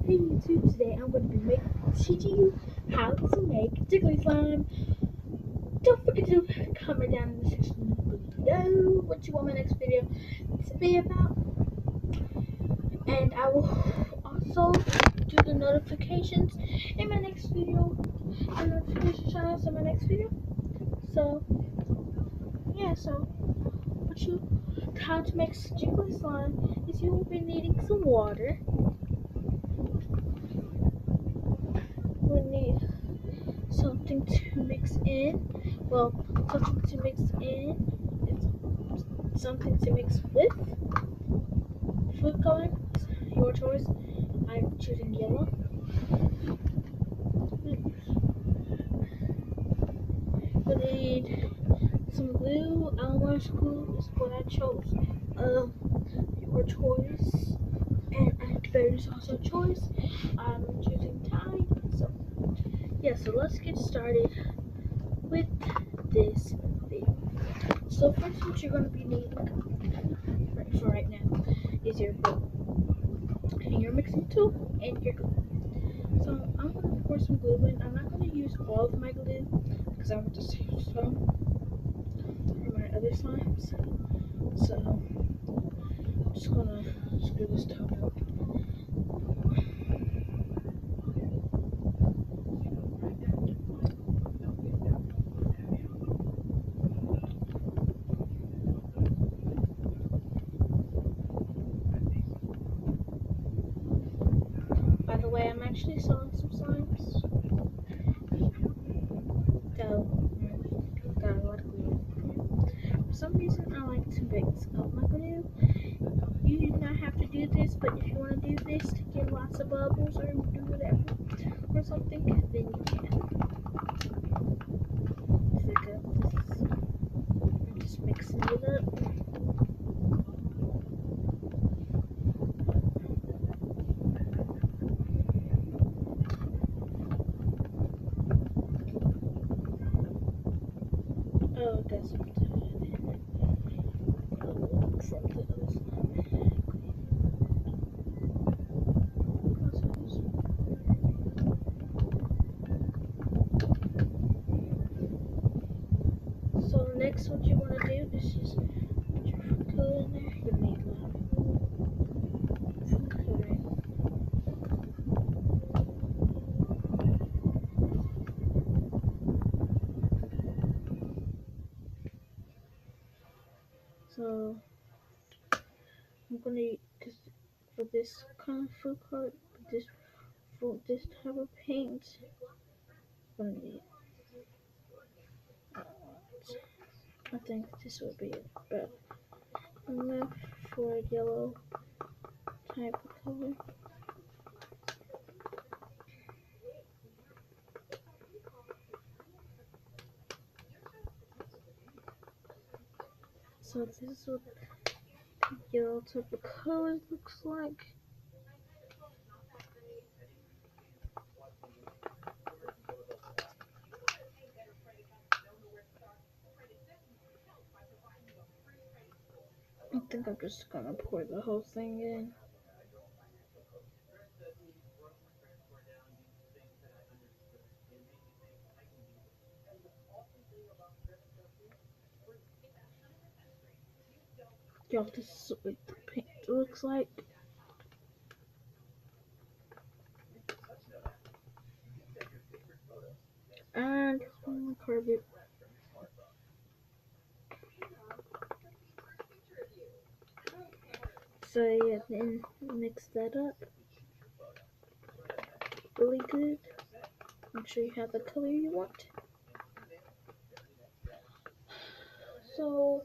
Hey YouTube, today I'm going to be teaching you how to make jiggly slime. Don't forget to comment down in the section below what you want my next video to be about. And I will also do the notifications in my next video, and notification channels in my next video. So, yeah, how to make jiggly slime is you will be needing some water. We'll need something to mix in. Well, something to mix in is something to mix with. Food color, your choice. I'm choosing yellow. We need some glue. Elmer's glue is what I chose. Your choice. And activator is also a choice. I'm choosing Tide. So, yeah, so let's get started with this video. So first what you're going to be needing for right now is your glue and your mixing tool and your glue. So I'm going to pour some glue in. I'm not going to use all of my glue because I want to save some for my other slimes. So I'm just going to screw this top out. By the way, I'm actually selling some slimes. So, got a lot of glue. For some reason, I like to mix up my glue. You do not have to do this, but if you want to do this to get lots of bubbles or do whatever or something, then you can. I'm just mixing it up. Oh, that's what from the other slime. So next, what you want to do is just put your food color in there. You're gonna need a lot of food coloring. So I'm gonna cause for this kind of food color, this type of paint, I'm gonna need. I think this would be about enough for a yellow type of color. So this is what yellow type of color looks like. I think I'm just gonna pour the whole thing in. Y'all, this is what the paint looks like. And I'm gonna carve it. So yeah, then mix that up really good. Make sure you have the color you want. So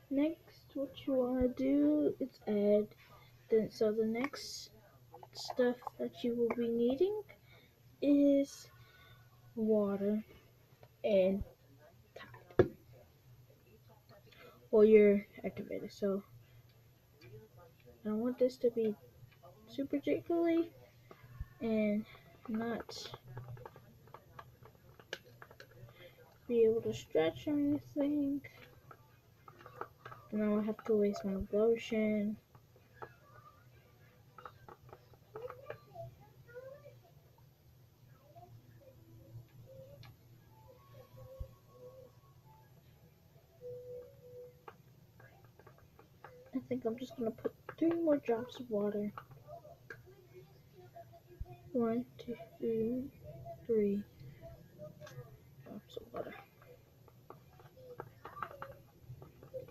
next, what you want to do is add. So the next stuff that you will be needing is water and Tide, or your activator. So I want this to be super jiggly and not be able to stretch or anything. Now I have to waste my lotion. I think I'm just gonna put 3 more drops of water. 1, 2, 3 drops of water.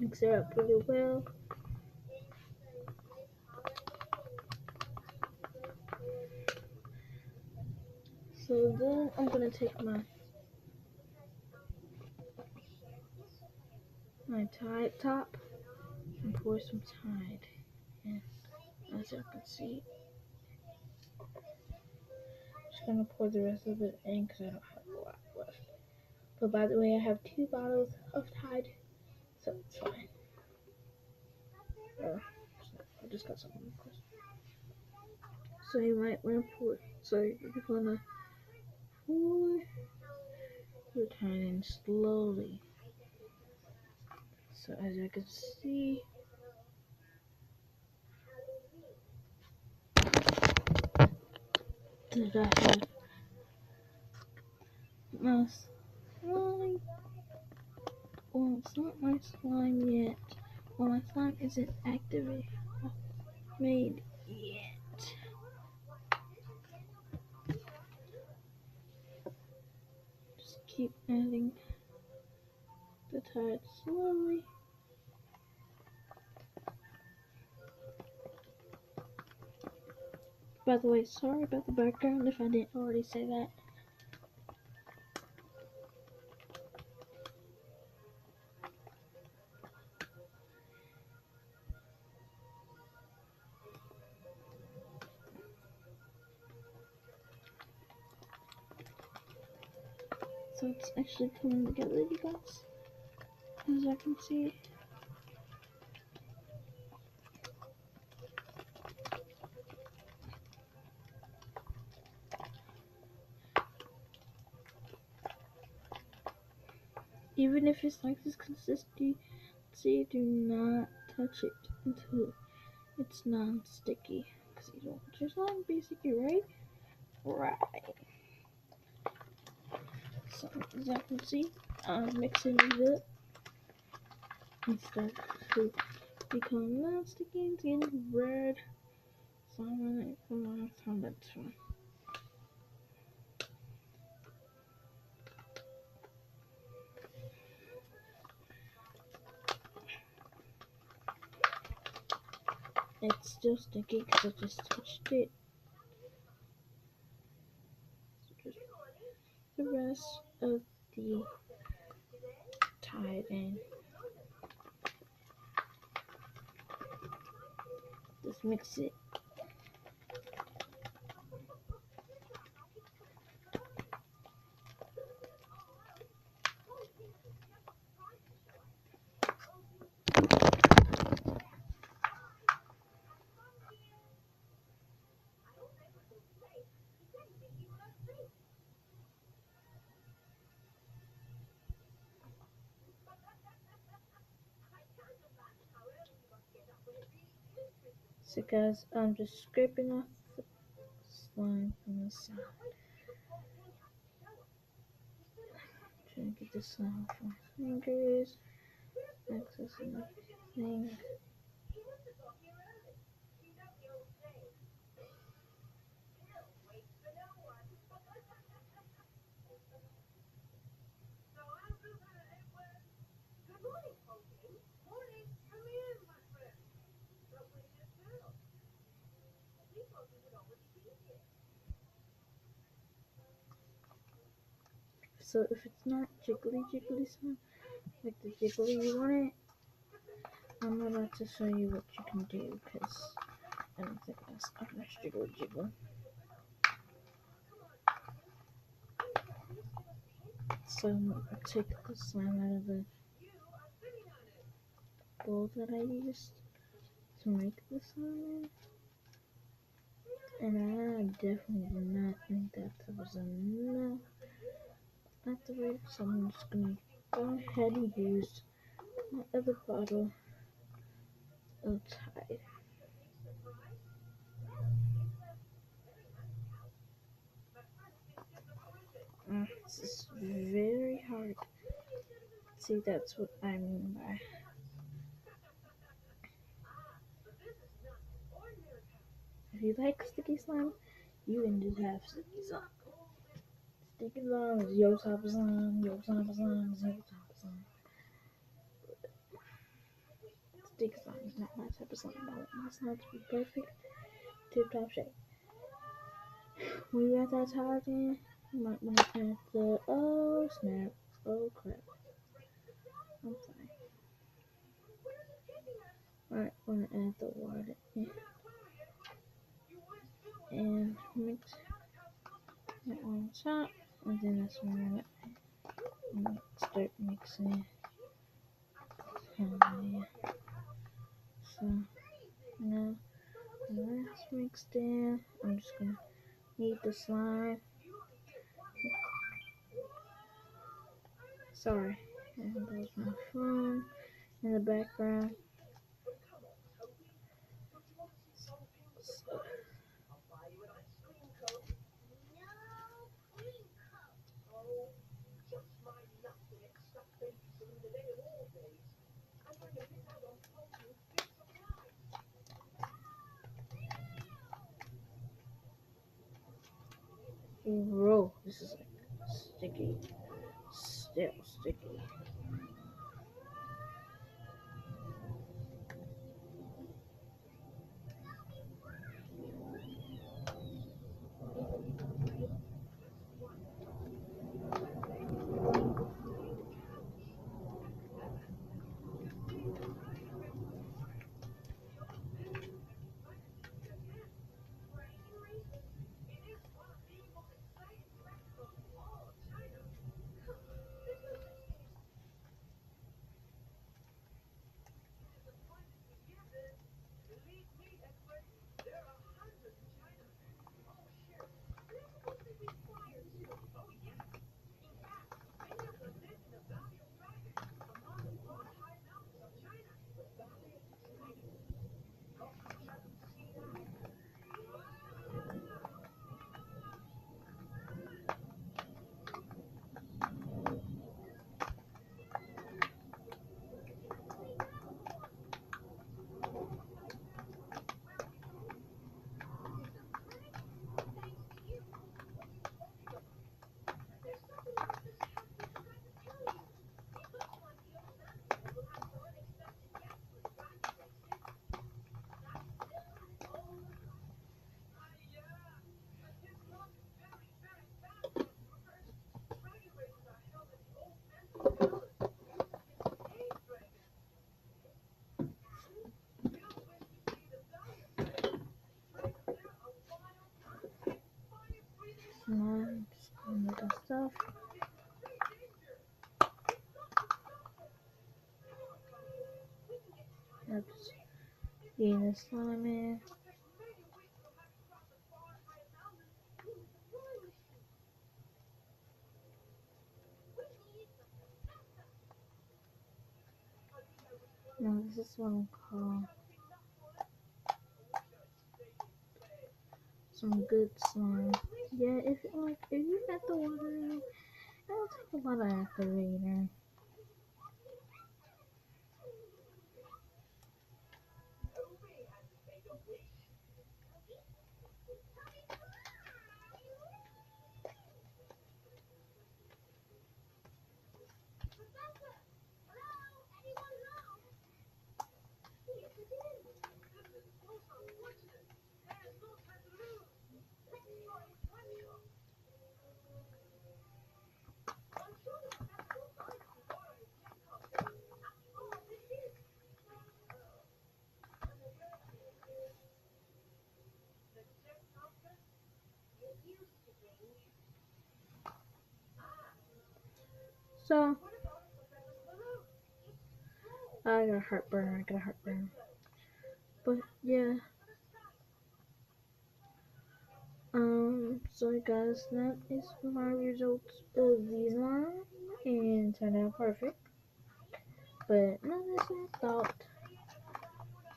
Mix it up really well. So then I'm gonna take my Tide top and pour some Tide in. As you can see, just gonna pour the rest of it in because I don't have a lot left. But by the way, I have 2 bottles of Tide, so it's fine. I just got something. So you might want to pour. So you're gonna pour your Tide in slowly. So as you can see, that I have my slime. Well, it's not my slime yet. Well, my slime isn't activated made yet. Just keep adding the Tide slowly. By the way, sorry about the background if I didn't already say that. So it's actually coming together, you guys. As I can see. Even if it's like this consistency, do not touch it until it's non-sticky. Because you don't want your slime basically, right? Right. So as I can see, I'm mixing it up. It starts to become non-sticky and it's getting red. So I'm gonna come on from that one. It's still sticky because I just touched it. So just the rest of the Tide in. Just mix it. So guys, I'm just scraping off the slime from the side. Trying to get the slime off my fingers. Accessing everything. So if it's not jiggly slime, like the jiggly you want it, I'm about to show you what you can do because I don't think that's not much jiggle. So I'll take the slime out of the bowl that I used to make the slime in. And I definitely did not think that was enough activated, so I'm just gonna go ahead and use my other bottle outside. This is very hard. See, that's what I mean by. If you like sticky slime, you can just have sticky slime. Sticky slime is your type of slime, your type of slime is your type of slime. Sticky slime is not my type of slime. I want my slime to be perfect, tip top shape. When you're at that time again, you might want to add the oh snap, oh crap. I'm fine. Alright, we're gonna add the water in and mix it on top, and then that's when we're gonna start mixing. Yeah. So now that's mixed in. I'm just gonna knead the slime. Sorry, and there's my phone in the background. Bro, this is like sticky, still sticky. Now I'm just gonna make the stuff. I'm just getting the slime in. Now this is what I'm called some good slime. Yeah, if you got the water in, it'll take a lot of activator. So I got a heartburn. But yeah. So guys, that is my results of the slime, and it turned out perfect. But not as I thought,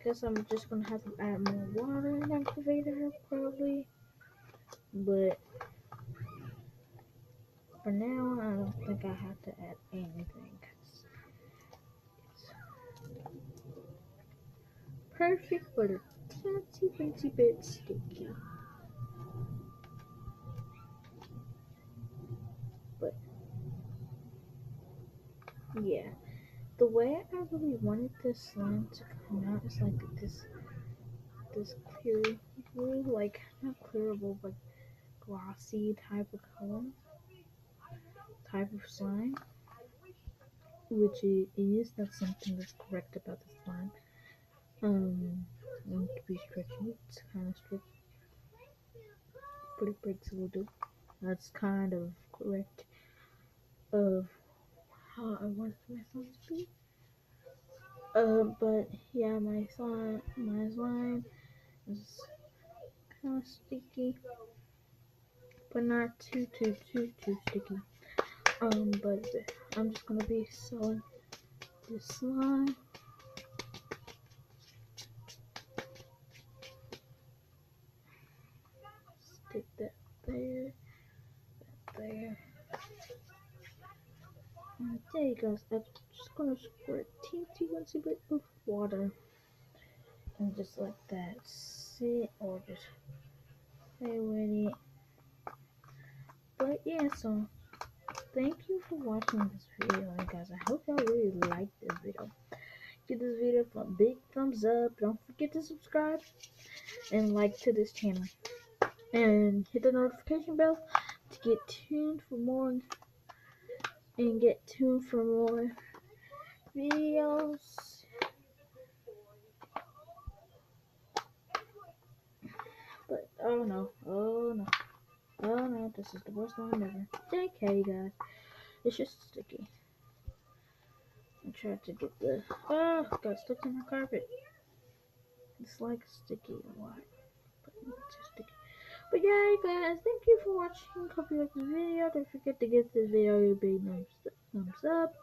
guess I'm just gonna have to add more water in activator probably. But for now, I don't think I have to add anything. It's perfect, but a teensy bit sticky. But yeah, the way I really wanted this slime to come out is like this clear blue, like not clearable, but glossy type of color, type of slime, which it is. That's something that's correct about the slime. Going to be stretchy. It's kind of stretchy, but it breaks a little bit. That's kind of correct of how I want my slime to be. But yeah, my slime is kind of sticky, but not too sticky. But I'm just gonna be sewing this slime. Stick that there, there. And there you go. I'm just gonna squirt teensy bit of water and just let that sit or just play with it. But yeah, so thank you for watching this video, guys. I hope y'all really liked this video. Give this video a big thumbs up. Don't forget to subscribe and like to this channel. And hit the notification bell to get tuned for more videos. But oh no, this is the worst one ever. JK, guys. It's just sticky. I tried to get the got stuck in my carpet. It's like sticky a lot, but it's just sticky. But yeah, guys, thank you for watching. Hope you liked this video. Don't forget to give this video a big thumbs up.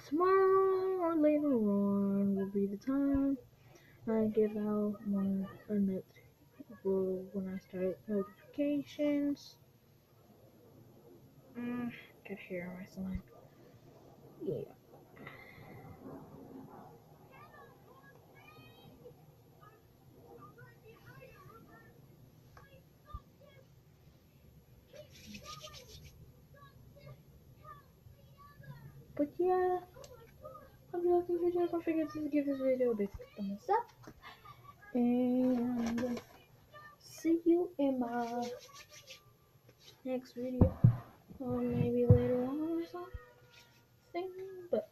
Tomorrow or later on will be the time I give out my when I start notifications. Got hair on my slime. Yeah. But yeah, hope you liked this video. Don't forget to give this video a big thumbs up. And see you in my next video. Or maybe later on or something. But